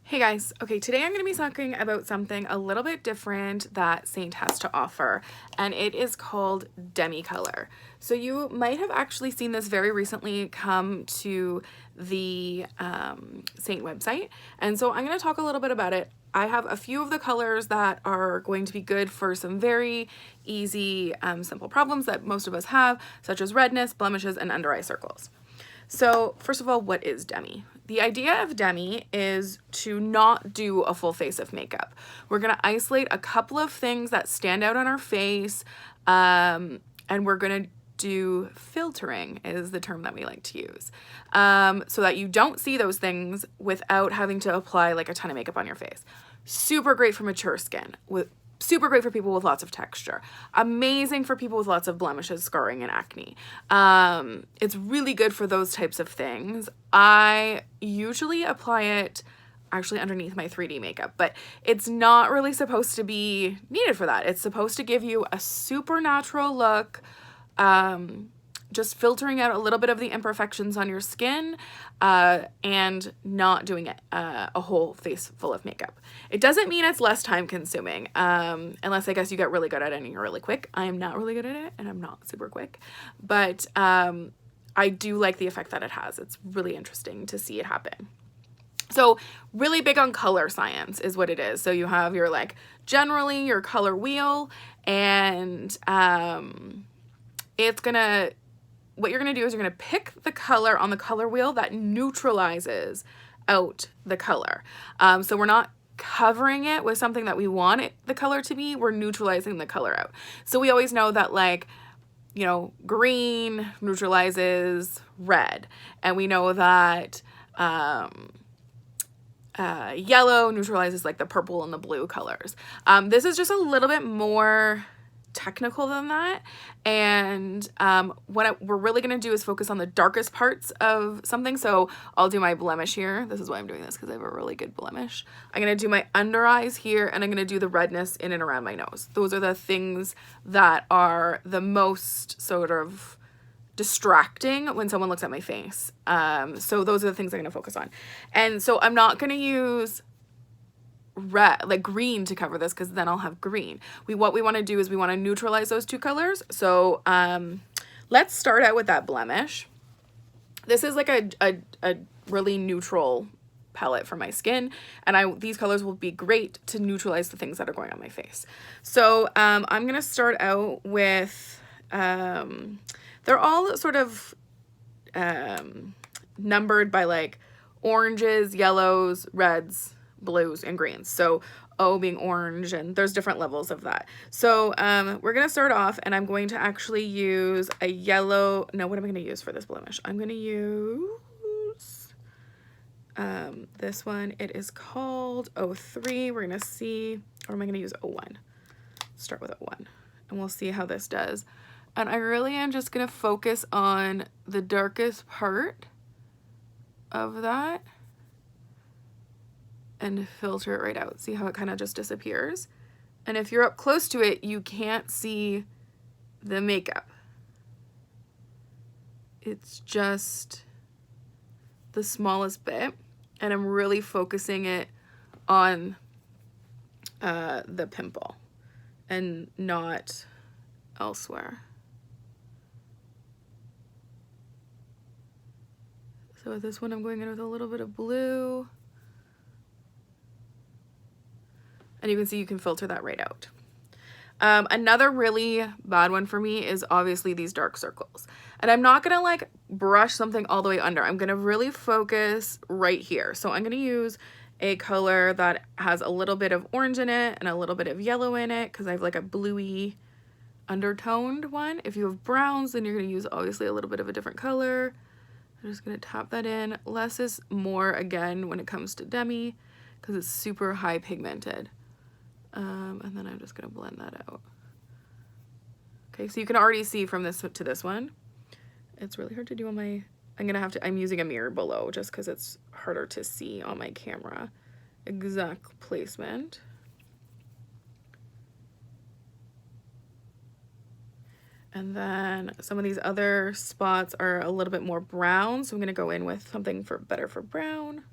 Hey guys, okay, today I'm going to be talking about something a little bit different that SEINT has to offer, and it is called Demi color. So you might have actually seen this very recently come to the SEINT website, and so I'm going to talk a little bit about it. I have a few of the colors that are going to be good for some very easy, simple problems that most of us have, such as redness, blemishes, and under eye circles. So first of all, what is Demi? The idea of Demi is to not do a full face of makeup. We're going to isolate a couple of things that stand out on our face, and we're going to do filtering is the term that we like to use, so that you don't see those things without having to apply like a ton of makeup on your face. Super great for mature skin, super great for people with lots of texture, amazing for people with lots of blemishes, scarring, and acne. It's really good for those types of things. I usually apply it actually underneath my 3D makeup, but it's not really supposed to be needed for that. It's supposed to give you a supernatural look, just filtering out a little bit of the imperfections on your skin, and not doing it a whole face full of makeup. It doesn't mean it's less time consuming, unless I guess you get really good at it and you're really quick. I am not really good at it and I'm not super quick, but I do like the effect that it has. It's really interesting to see it happen. So really big on color science is what it is. So you have your generally your color wheel, and what you're gonna do is you're gonna pick the color on the color wheel that neutralizes out the color. So we're not covering it with something that we want the color to be, we're neutralizing the color out. So we always know that green neutralizes red, and we know that yellow neutralizes the purple and the blue colors. This is just a little bit more technical than that, and what we're really going to do is focus on the darkest parts of something. So I'll do my blemish here. This is why I'm doing this, because I have a really good blemish. I'm going to do my under eyes here, and I'm going to do the redness in and around my nose. Those are the things that are the most sort of distracting when someone looks at my face. So those are the things I'm going to focus on. And so I'm not going to use green to cover this, because then I'll have green. What we want to do is we want to neutralize those two colors. So let's start out with that blemish. This is like a really neutral palette for my skin, and these colors will be great to neutralize the things that are going on my face. So I'm gonna start out with they're all sort of numbered by oranges, yellows, reds, blues, and greens. So O being orange, and there's different levels of that. So we're gonna start off, and I'm going to actually use a yellow. No, what am I gonna use for this blemish? I'm gonna use this one. It is called 03. We're gonna see, or am I gonna use 01? Start with 01, and we'll see how this does. And I really am just gonna focus on the darkest part of that and filter it right out. See how it kind of just disappears? And if you're up close to it, you can't see the makeup. It's just the smallest bit, and I'm really focusing it on the pimple and not elsewhere. So with this one, I'm going in with a little bit of blue. And you can see you can filter that right out. Another really bad one for me is obviously these dark circles. And I'm not gonna brush something all the way under. I'm gonna really focus right here. So I'm gonna use a color that has a little bit of orange in it and a little bit of yellow in it, because I have a bluey undertoned one. If you have browns, then you're gonna use obviously a little bit of a different color. I'm just gonna tap that in. Less is more again when it comes to Demi, because it's super high pigmented. And then I'm just gonna blend that out. Okay, so you can already see from this to this one. It's really hard to do on my, I'm using a mirror below just because it's harder to see on my camera. Exact placement. And then some of these other spots are a little bit more brown, so I'm gonna go in with something better for brown.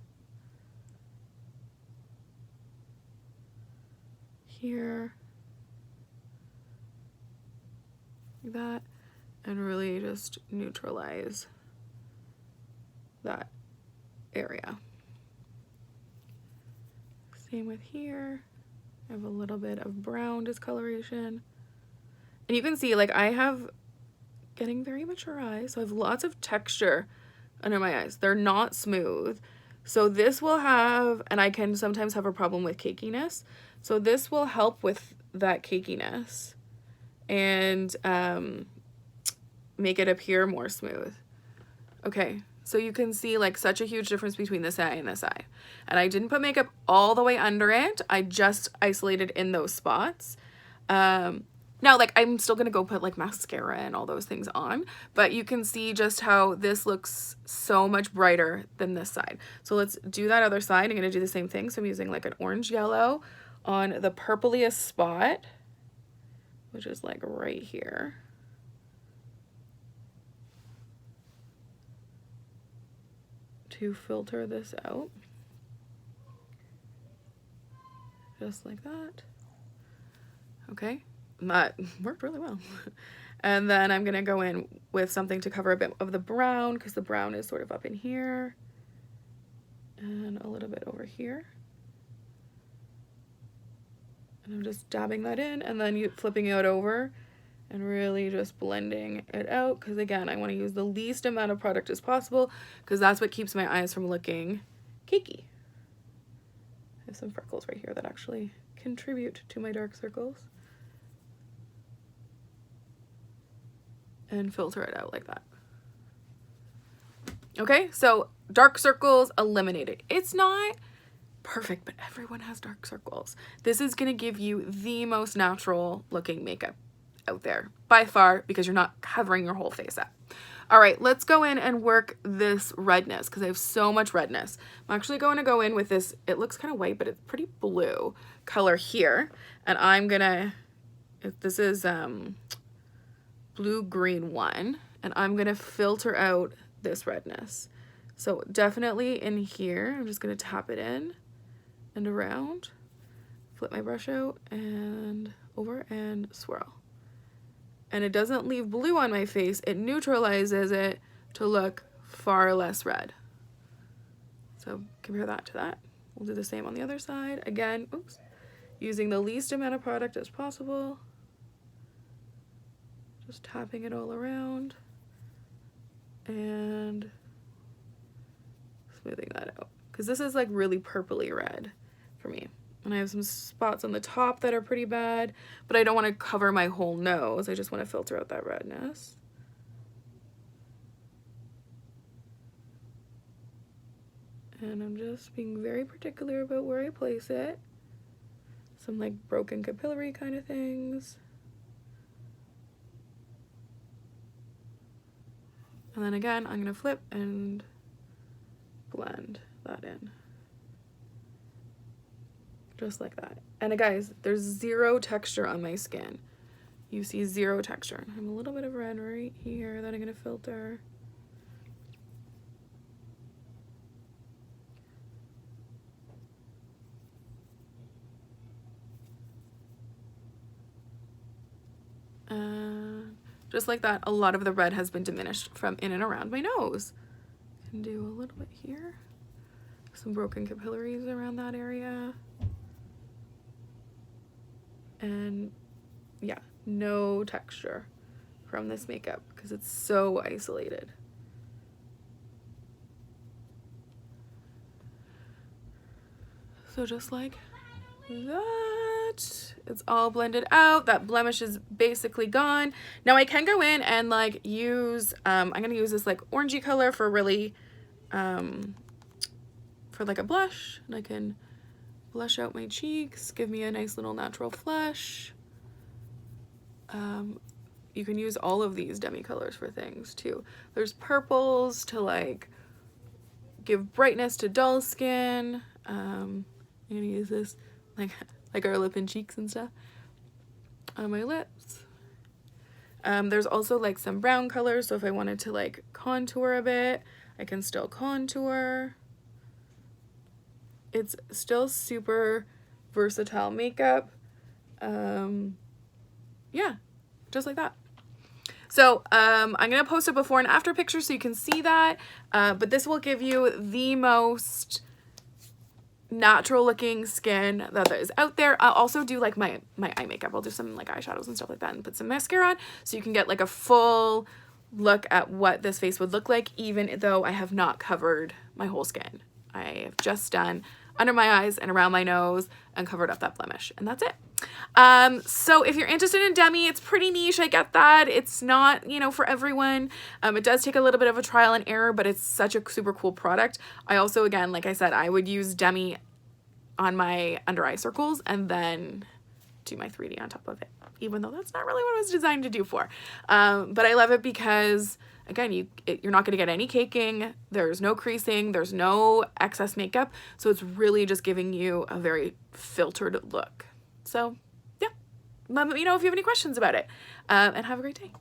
here, like that, and really just neutralize that area. Same with here. I have a little bit of brown discoloration. And you can see, like, I have getting very mature eyes, so I have lots of texture under my eyes. They're not smooth. So this will have, and I can sometimes have a problem with cakiness. So this will help with that cakiness and make it appear more smooth. Okay, so you can see like such a huge difference between this eye and this eye. And I didn't put makeup all the way under it. I just isolated in those spots. Now, like, I'm still gonna go put like mascara and all those things on, but you can see just how this looks so much brighter than this side. So let's do that other side. I'm gonna do the same thing. So I'm using like an orange yellow on the purpliest spot, which is like right here. To filter this out. Just like that. Okay. That worked really well. And then I'm gonna go in with something to cover a bit of the brown, because the brown is sort of up in here and a little bit over here. And I'm just dabbing that in and then flipping it over and really just blending it out, because again, I want to use the least amount of product as possible, because that's what keeps my eyes from looking cakey. I have some freckles right here that actually contribute to my dark circles. And filter it out like that. Okay, so dark circles eliminated. It's not perfect, but everyone has dark circles. This is gonna give you the most natural looking makeup out there by far, because you're not covering your whole face up. All right, let's go in and work this redness, because I have so much redness. I'm actually going to go in with this, it looks kind of white, but it's pretty blue color here. And I'm gonna, this is blue-green one, and I'm gonna filter out this redness. So definitely in here, I'm just gonna tap it in and around, flip my brush out and over and swirl. And it doesn't leave blue on my face, it neutralizes it to look far less red. So compare that to that. We'll do the same on the other side. Again, oops, using the least amount of product as possible. Just tapping it all around and smoothing that out, because this is like really purpley red for me. And I have some spots on the top that are pretty bad, but I don't want to cover my whole nose. I just want to filter out that redness. And I'm just being very particular about where I place it. Some like broken capillary kind of things. And then again, I'm gonna flip and blend that in. Just like that. And guys, there's zero texture on my skin. You see zero texture. I have a little bit of red right here that I'm gonna filter. Just like that, a lot of the red has been diminished from in and around my nose. Can do a little bit here. Some broken capillaries around that area. And yeah, no texture from this makeup because it's so isolated. So just like that, it's all blended out. That blemish is basically gone. Now I can go in and like use, I'm gonna use this like orangey color for really, for like a blush, and I can blush out my cheeks, give me a nice little natural flush. You can use all of these Demi colors for things too. There's purples to like give brightness to dull skin. I'm gonna use this like our lip and cheeks and stuff on my lips. There's also like some brown colors, so if I wanted to like contour a bit, I can still contour. It's still super versatile makeup. Yeah, just like that. So I'm going to post a before and after picture so you can see that, but this will give you the most natural looking skin that is out there. I'll also do like my eye makeup. I'll do some like eyeshadows and stuff like that and put some mascara on so you can get like a full look at what this face would look like, even though I have not covered my whole skin. I have just done under my eyes and around my nose and covered up that blemish, and that's it. So if you're interested in Demi, it's pretty niche. I get that. It's not, you know, for everyone. It does take a little bit of a trial and error, but it's such a super cool product. I also, again, like I said, I would use Demi on my under eye circles and then do my 3D on top of it, even though that's not really what it was designed to do for. But I love it because, again, you're not going to get any caking. There's no creasing. There's no excess makeup. So it's really just giving you a very filtered look. So yeah, let me know if you have any questions about it, and have a great day.